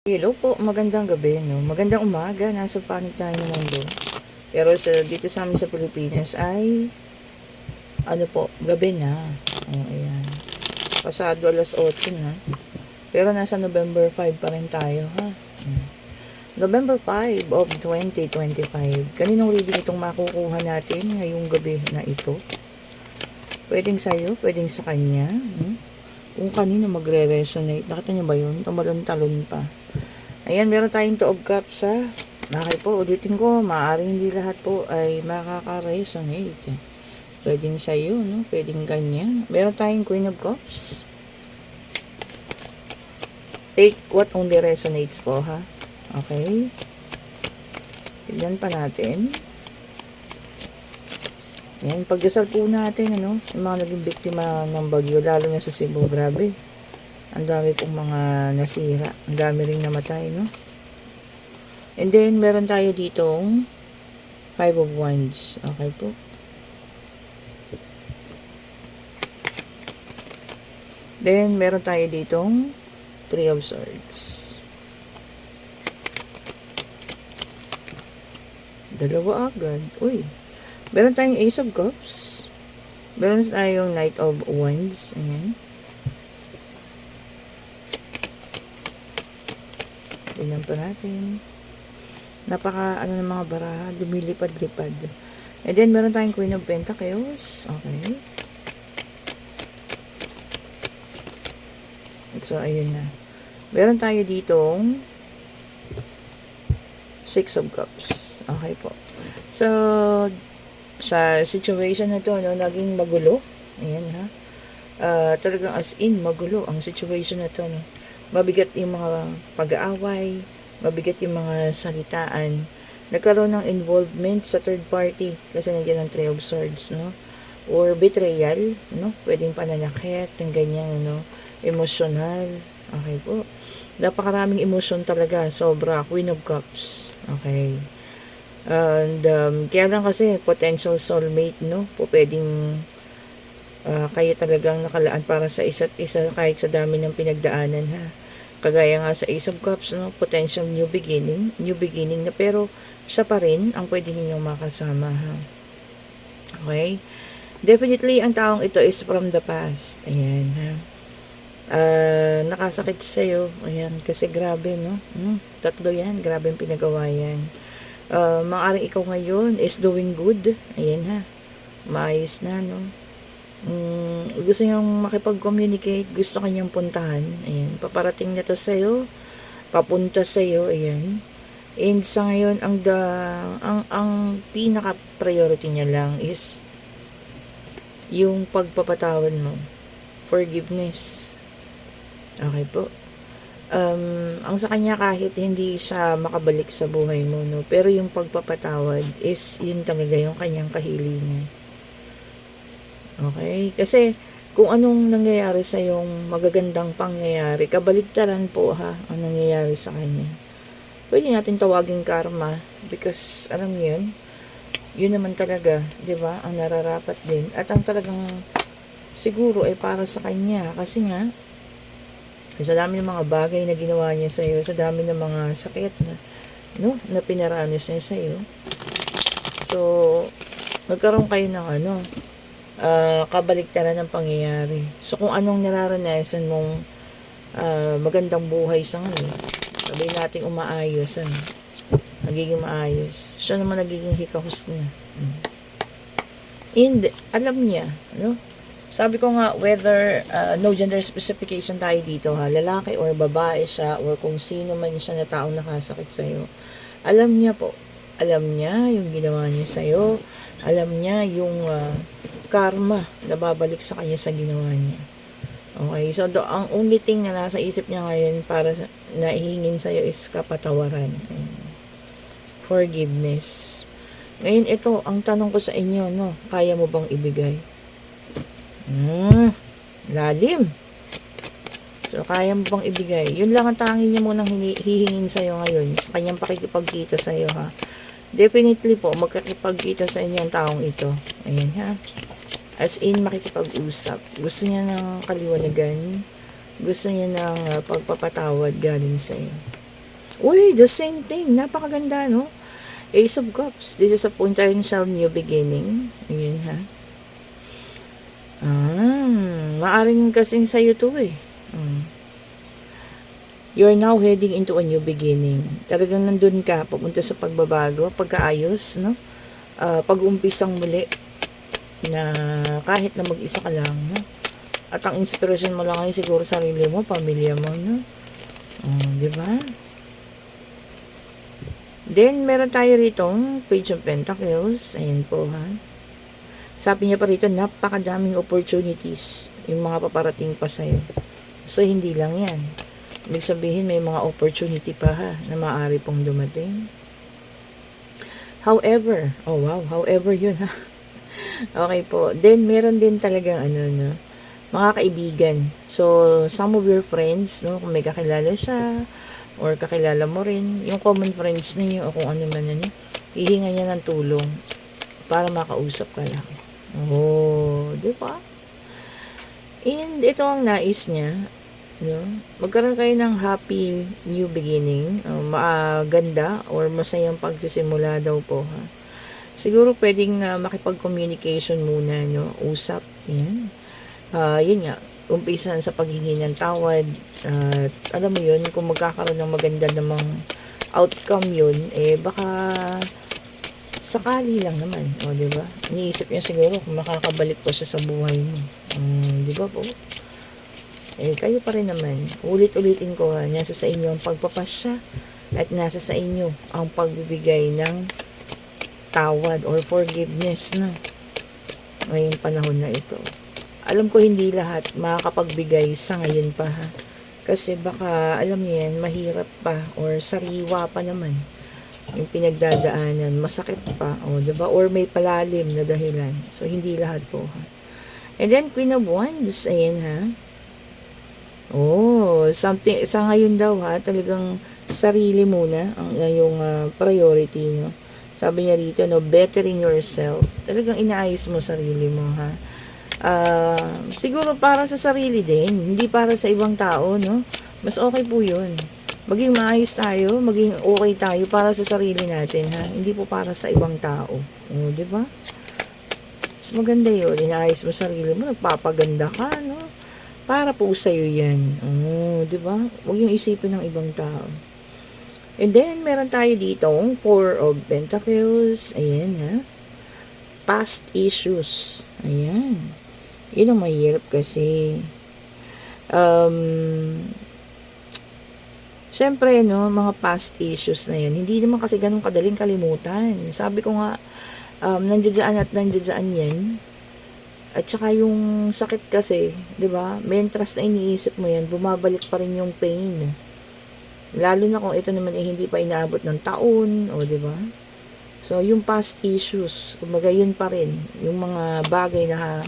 Hello po, magandang gabi, no? Magandang umaga, nasa panig tayo ng mundo. Pero dito sa amin sa Pilipinas ay, ano po, gabi na. Ayan. Pasado alas 8 na. Pero nasa November 5 pa rin tayo, ha? November 5 of 2025. Kaninong reading itong makukuha natin ngayong gabi na ito? Pwedeng sa'yo, pwedeng sa kanya. Kung kanino magre-resonate. Nakita niyo ba yun? Tumalon-talon pa. Ayan, meron tayong Two of Cups, ha? Bakit po, ulitin ko, maaaring hindi lahat po ay makaka-resonate. Pwedeng sa'yo, no? Pwedeng ganyan. Meron tayong Queen of Cups. Take what only resonates po, ha? Okay? Tignan pa natin. Ayan, pagdasal po natin, ano? Yung mga naging biktima ng bagyo, lalo na sa Cebu, grabe. Ang dami pong mga nasira. Ang dami ring namatay, no? And then, meron tayo ditong Five of Wands. Okay po. Then, meron tayo ditong Three of Swords. Dalawa agad. Uy. Meron tayong Ace of Cups. Meron tayong Knight of Wands. Ayan. Tingnan pa natin. Napaka ano ng mga baraha, lumilipad-lipad. And then meron tayong Queen of Pentacles. Okay. So ayun na. Meron tayo ditong Six of Cups. Okay po. So sa situation na to, no, naging magulo. Ayan, ha. Talagang as in magulo ang situation na to, no. Mabigat yung mga pag-aaway, mabigat yung mga salitaan, nagkaroon ng involvement sa third party kasi nandiyan ang Three of Swords, no? Or betrayal, no? Pwedeng pananakit, yung ganyan, no? Emotional, okay po. Napakaraming emotion talaga, sobra. Queen of Cups, okay. And kaya lang kasi potential soulmate, no? Po pwedeng kayo talagang nakalaan para sa isa't isa kahit sa dami ng pinagdaanan, ha. Kagaya nga sa Ace of Cups, no, potential new beginning na, pero siya pa rin ang pwede ninyong makasama, ha. Okay? Definitely ang taong ito is from the past. Ayan, ha. Nakasakit sa'yo. Ayan, kasi grabe, no. Tatlo yan, grabe ang pinagawa yan. Maaaring ikaw ngayon is doing good. Ayan, ha. Maayos na, no. Gusto niyang makipag-communicate, gusto kanyang puntahan. Ayan, paparating na to sa'yo, papunta sa'yo, ayan. And sa ngayon, ang pinaka-priority niya lang is yung pagpapatawad mo. Forgiveness. Okay po. Ang sa kanya kahit hindi siya makabalik sa buhay mo, no, pero yung pagpapatawad is yun talaga yung kanyang kahilingan. Okay? Kasi kung anong nangyayari sa yung magagandang pangyayari, kabaligtaran po, ha, ang nangyayari sa kanya. Pwede natin tawagin karma because alam niyo yun naman talaga, 'di ba? Ang nararapat din at ang talagang siguro ay para sa kanya kasi nga sa dami ng mga bagay na ginawa niya sa iyo, sa dami ng mga sakit na na pinaranas niya sa iyo. So, nagkaroon kayo ng kabaligtaran ng pangyayari. So, kung anong nararanasan mong magandang buhay sa ngayon, sabihin natin umaayos, nagiging maayos. Siya naman nagiging hikahos niya. And, alam niya, sabi ko nga, whether no gender specification tayo dito, ha, lalaki or babae siya, or kung sino man siya na taong nakasakit sa'yo, alam niya po, alam niya yung ginawa niya sa'yo, alam niya yung karma na babalik sa kanya sa ginawa niya. Okay, so ang only thing na nasa isip niya ngayon para na ihingin sa'yo is kapatawaran. Forgiveness. Ngayon ito, ang tanong ko sa inyo, no, kaya mo bang ibigay? Lalim. So, kaya mo bang ibigay? Yun lang ang tangi niya munang hihingin sa'yo ngayon, sa kanyang pakikipagkita sa'yo, ha. Definitely po, magkakipagkita sa inyo ang taong ito. Ayan, ha. As in, makikipag-usap. Gusto niya ng kaliwanagan. Gusto niya ng pagpapatawad galing sa'yo. Uy, the same thing. Napakaganda, no? Ace of Cups. This is a potential new beginning. Ayan, ha? Maaring kasing sa'yo to eh. You're now heading into a new beginning. Talagang nandun ka, papunta sa pagbabago, pagkaayos, no? Pag-umpisang muli na kahit na mag-isa ka lang, no? At ang inspirasyon mo lang ay siguro sarili mo, pamilya mo, no? Di ba? Then, meron tayo rito, Page of Pentacles. Ayan po, ha? Sabi niya pa rito, napakadaming opportunities yung mga paparating pa sa'yo. So, hindi lang yan. Ibig sabihin, may mga opportunity pa, ha, na maaari pong dumating. However, oh wow, however yun, ha? Okay po. Then, meron din talagang, no, mga kaibigan. So, some of your friends, no, kung may kakilala siya, or kakilala mo rin, yung common friends ninyo, o kung ano man ano, hihinga niya ng tulong para makausap ka lang. Oh, di ba? And ito ang nais niya, no? Magkaroon kayo ng happy new beginning, maganda or masayang pagsisimula daw po, ha? Siguro pwedeng makipag-communication muna, no? Usap, yan. Yun nga, umpisan sa paghingi ng tawad. Alam mo yun, kung magkakaroon ng maganda namang outcome yun, baka sakali lang naman, di ba? Iniisip niya siguro kung makakabalik pa siya sa buhay mo. Di ba po? Kayo pa rin naman. Ulit-ulitin ko, ha, nasa sa inyo ang pagpapasya at nasa sa inyo ang pagbibigay ng tawad or forgiveness, na ngayong panahon na ito. Alam ko hindi lahat makakapagbigay sa ngayon pa, ha? Kasi baka, alam niyo yan, mahirap pa or sariwa pa naman yung pinagdadaanan, masakit pa, diba? Or may palalim na dahilan. So, hindi lahat po, ha? And then, Queen of Wands, ayan, ha? Something, sa ngayon daw, ha, talagang sarili muna ang yung priority, no? Sabi niya rito, no, bettering yourself. Talagang inaayos mo sarili mo, ha? Siguro para sa sarili din, hindi para sa ibang tao, no? Mas okay po yun. Maging maayos tayo, maging okay tayo para sa sarili natin, ha? Hindi po para sa ibang tao. Di ba? Mas maganda yun. Inaayos mo sarili mo, nagpapaganda ka, no? Para po sa'yo yan. Di ba? Huwag yung isipin ng ibang tao. And then, meron tayo dito, Four of Pentacles. Ayan, ha? Past issues. Ayan. Yun ang mahirap kasi. Syempre, no, mga past issues na yan, hindi naman kasi ganun kadaling kalimutan. Sabi ko nga, nandiyan at nandiyan yan. At saka yung sakit kasi, di ba, mentras na iniisip mo yan, bumabalik pa rin yung pain. Lalo na kung ito naman hindi pa inaabot ng taon, di ba? So, yung past issues, kumbaga yun pa rin, yung mga bagay na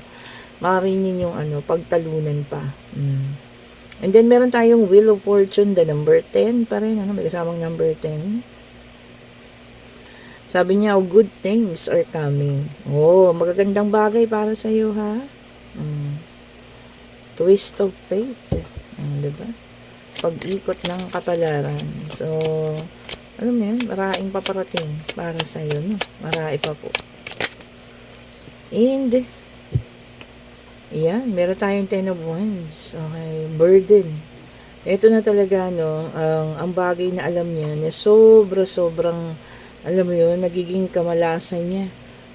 marinin yung pagtalunan pa. And then, meron tayong Wheel of Fortune, the number 10 pa rin, may kasamang number 10. Sabi niya, good things are coming. Magagandang bagay para sa iyo, ha? Twist of fate. Diba? Pag-ikot ng kapalaran. So, alam mo yun, maraing paparating para sa iyo, no? Marai pa po. And, yan, meron tayong 10 of Wands. Okay, burden. Ito na talaga, no, ang bagay na alam niya na sobrang, alam mo yun, nagiging kamalasan niya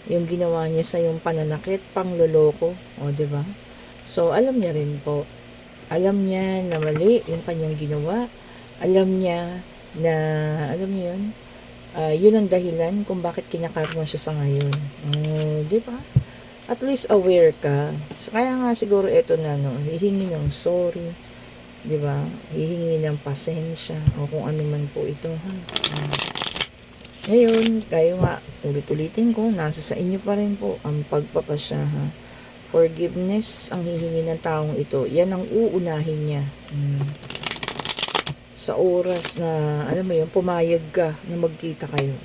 yung ginawa niya sa yung pananakit, pangloloko, diba? So, alam niya rin po. Alam niya na mali yung kanyang ginawa. Alam niya na, alam niyo yun, yun ang dahilan kung bakit kinakarma siya sa ngayon. Diba? At least aware ka. So, kaya nga siguro ito na, no, hihingi ng sorry, di ba? Hihingi ng pasensya o kung ano man po ito, ha. Ngayon, kayo nga, ulit-ulitin ko, nasa sa inyo pa rin po ang pagpapasya, ha. Forgiveness ang hihingi ng taong ito. Yan ang uunahin niya. Sa oras na, alam mo yun, pumayag ka na magkita kayo.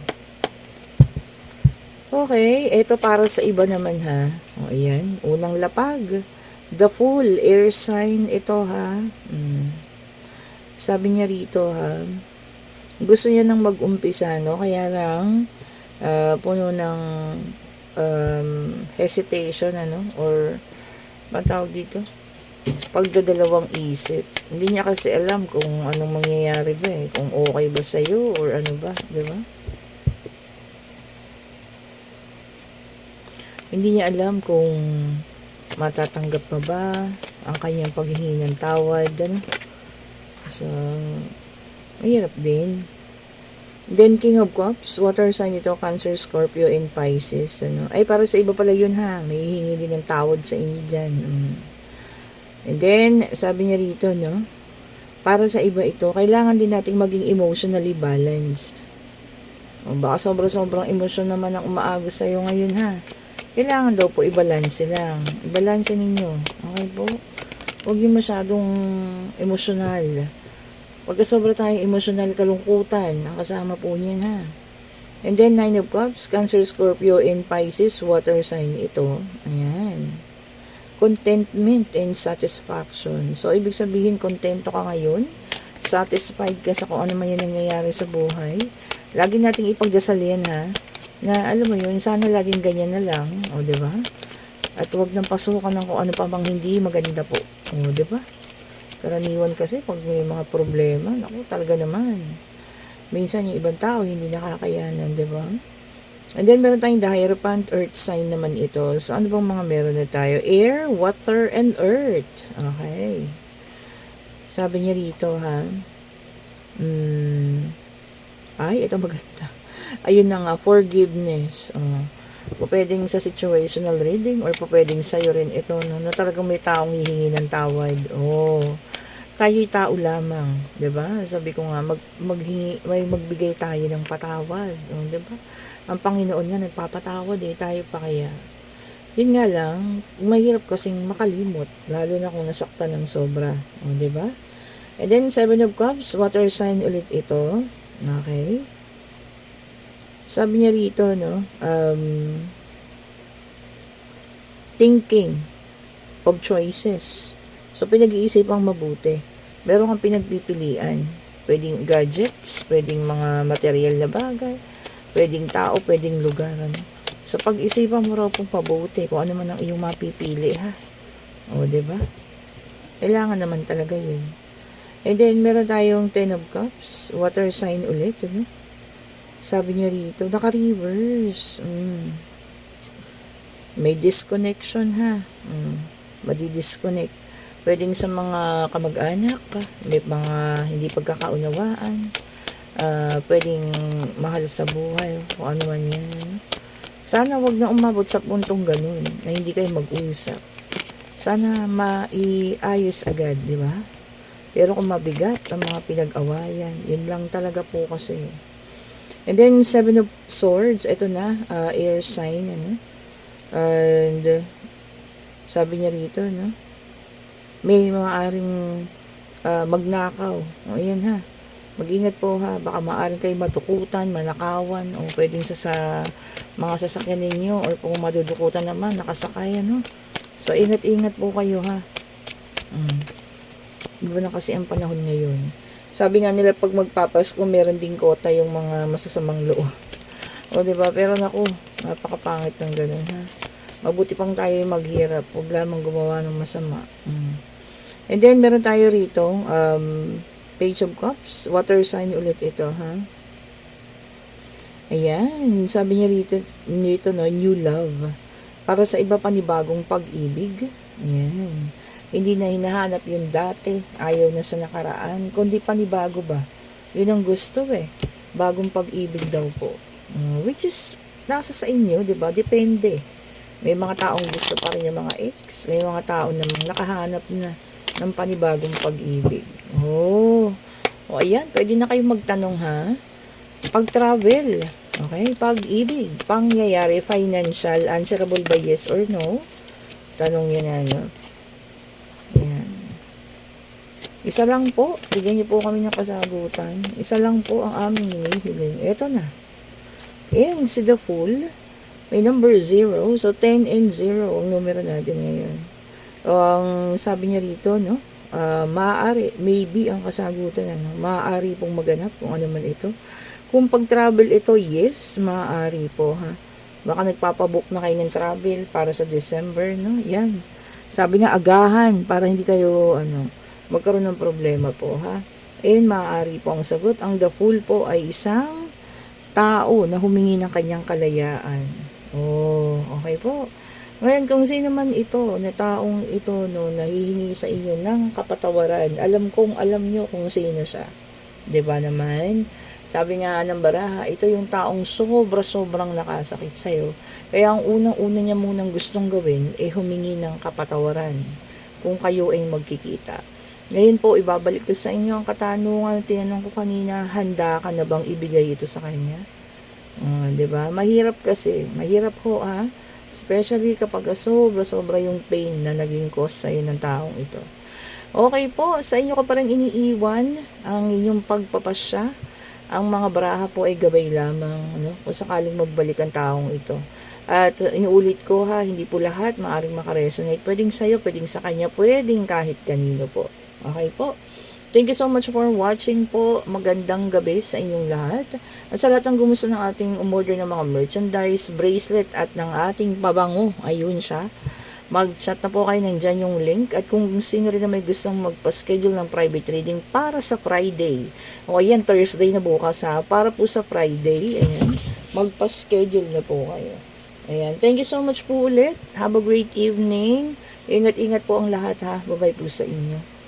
Okay, ito para sa iba naman, ha. Ayan, unang lapag. The Fool, air sign ito, ha. Sabi niya rito, ha. Gusto niya nang mag-umpisa, no? Kaya lang, puno ng hesitation, ano? Or, ba tawag dito? Pagdadalawang isip. Hindi niya kasi alam kung anong mangyayari ba eh. Kung okay ba sa'yo or ano ba, di ba? Hindi niya alam kung matatanggap pa ba ang kanyang paghingi ng tawad, ano? So, mahirap din. Then, King of Cups, water sign ito, Cancer, Scorpio, and Pisces. Ano? Ay, para sa iba pala yun ha. May hihingi din ng tawad sa inyo dyan. And then, sabi niya rito, no? Para sa iba ito, kailangan din nating maging emotionally balanced. O, baka sobrang emosyon naman ang umaagos sa'yo ngayon ha. Kailangan daw po i-balance lang. I-balance ninyo. Okay po? Huwag yung masyadong emosyonal. Pagka sobra tayong emosyonal, kalungkutan, ang kasama po niyan ha. And then, Nine of Cups, Cancer, Scorpio, and Pisces, water sign ito. Ayan. Contentment and satisfaction. So, ibig sabihin, kontento ka ngayon. Satisfied ka sa kung ano man yan nangyayari sa buhay. Lagi nating ipagdasal yan ha. Na alam mo yun, sana laging ganyan na lang. O, diba? At huwag nang pasukan ng kung ano pa bang hindi maganda po. O, diba? Karaniwan kasi pag may mga problema, naku, talaga naman. Minsan yung ibang tao hindi nakakayanan, di ba? And then meron tayong the Hierophant, earth sign naman ito. So ano bang mga meron na tayo? Air, water, and earth. Okay. Sabi niya rito, ha? Ay, ito maganda. Ayun na nga, forgiveness. Pwedeng sa situational reading or pwedeng sa'yo rin ito, no? Na talagang may taong hihingi ng tawad. Tayo'y tao lamang, 'di ba? Sabi ko nga magbigay tayo ng patawad, 'di ba? Ang Panginoon nga nagpapatawad eh, tayo pa kaya. Yun nga lang, mahirap kasing makalimot, lalo na kung nasaktan ng sobra, 'di ba? And then Seven of Cups, water sign ulit ito. Okay? Sabi niya rito, no, thinking of choices. So, pinag-iisipang mabuti. Meron kang pinagpipilian. Pwedeng gadgets, pwedeng mga material na bagay, pwedeng tao, pwedeng lugar. Ano? So, pag-isipan mo raw pong pabuti kung ano man ang iyong mapipili, ha? O, diba? Kailangan naman talaga yun. And then, meron tayong Ten of Cups, water sign ulit. Ano? Sabi niya rito, naka-reverse. May disconnection, ha? Madi-disconnect. Pwedeng sa mga kamag-anak, may mga hindi pagkakaunawaan, pwedeng mahal sa buhay, kung ano man yan. Sana wag na umabot sa puntong ganun, na hindi kayo mag-usap. Sana maiayos agad, di ba? Pero kung mabigat ang mga pinag-awayan, yun lang talaga po kasi. And then, Seven of Swords, ito na, air sign, ano? And, sabi niya rito, no? May maaaring magnakaw. O, ayan ha. Mag-ingat po ha. Baka maaaring kayo matukutan, manakawan, o pwedeng sa mga sasakyan ninyo, or kung madudukutan naman, nakasakay, ano. So, ingat-ingat po kayo ha. Iba na kasi ang panahon ngayon. Sabi nga nila, pag magpapasko, meron ding kota yung mga masasamang loob. O, diba? Pero naku, napakapangit ng ganun ha. Mabuti pang tayo maghirap. Huwag lamang gumawa ng masama. And then, meron tayo rito, Page of Cups. Water sign ulit ito, ha? Ayan. Sabi niya rito, no, new love. Para sa iba panibagong pag-ibig. Ayan. Hindi na hinahanap yung dati. Ayaw na sa nakaraan. Kundi panibago ba? Yun ang gusto eh. Bagong pag-ibig daw po. Which is, nasa sa inyo, diba? Depende. May mga taong gusto pa rin yung mga ex. May mga taong namang nakahanap na ng panibagong pag-ibig. O ayan, pwede na kayo magtanong ha. Pag-travel, okay? Pag-ibig, pangyayari, financial, answerable by yes or no? Tanong yun na, no? Ayan. Isa lang po, bigyan niyo po kami ng kasagutan. Isa lang po ang aming hinihiling. Eto na. And si the Fool, may number 0. So, 10 and 0 ang numero natin ngayon. Ang sabi niya rito, no? maaari, maybe ang kasagutan, maaari pong maganap kung ano man ito. Kung pag-travel ito, yes, maaari po, ha. Baka nagpapabook na kayo ng travel para sa December, no? Yan. Sabi nga, agahan para hindi kayo, magkaroon ng problema po, ha. And maaari po ang sagot. Ang the fool po ay isang tao na humingi ng kanyang kalayaan. Oh, okay po. Ngayon, kung sino man ito, na taong ito, no, nahihingi sa inyo ng kapatawaran, alam nyo kung sino siya. 'Di ba naman? Sabi nga ng baraha, ito yung taong sobrang nakasakit sa'yo. Kaya ang unang-una niya munang gustong gawin, humingi ng kapatawaran kung kayo ay magkikita. Ngayon po, ibabalik ko sa inyo ang katanungan, tinanong ko kanina, handa ka na bang ibigay ito sa kanya? 'Di ba? Mahirap kasi, mahirap ho, ha? Especially kapag sobra yung pain na naging cause sa'yo ng taong ito. Okay po, sa inyo ko pa rin iniiwan ang inyong pagpapasya. Ang mga baraha po ay gabay lamang, kung sakaling magbalik ang taong ito. At inuulit ko, ha, hindi po lahat maaaring makaresonate. Pwedeng sa'yo, pwedeng sa kanya, pwedeng kahit kanino po. Okay po? Thank you so much for watching po. Magandang gabi sa inyong lahat. At sa lahat ng gumusto ng ating umorder ng mga merchandise, bracelet at ng ating pabango, ayun siya. Mag-chat na po kayo, nandyan yung link. At kung sino rin na may gustong magpa-schedule ng private reading para sa Friday. O ayan, Thursday na bukas, ha. Para po sa Friday, ayan, magpa-schedule na po kayo. Ayan, thank you so much po ulit. Have a great evening. Ingat-ingat po ang lahat, ha. Bye-bye po sa inyo.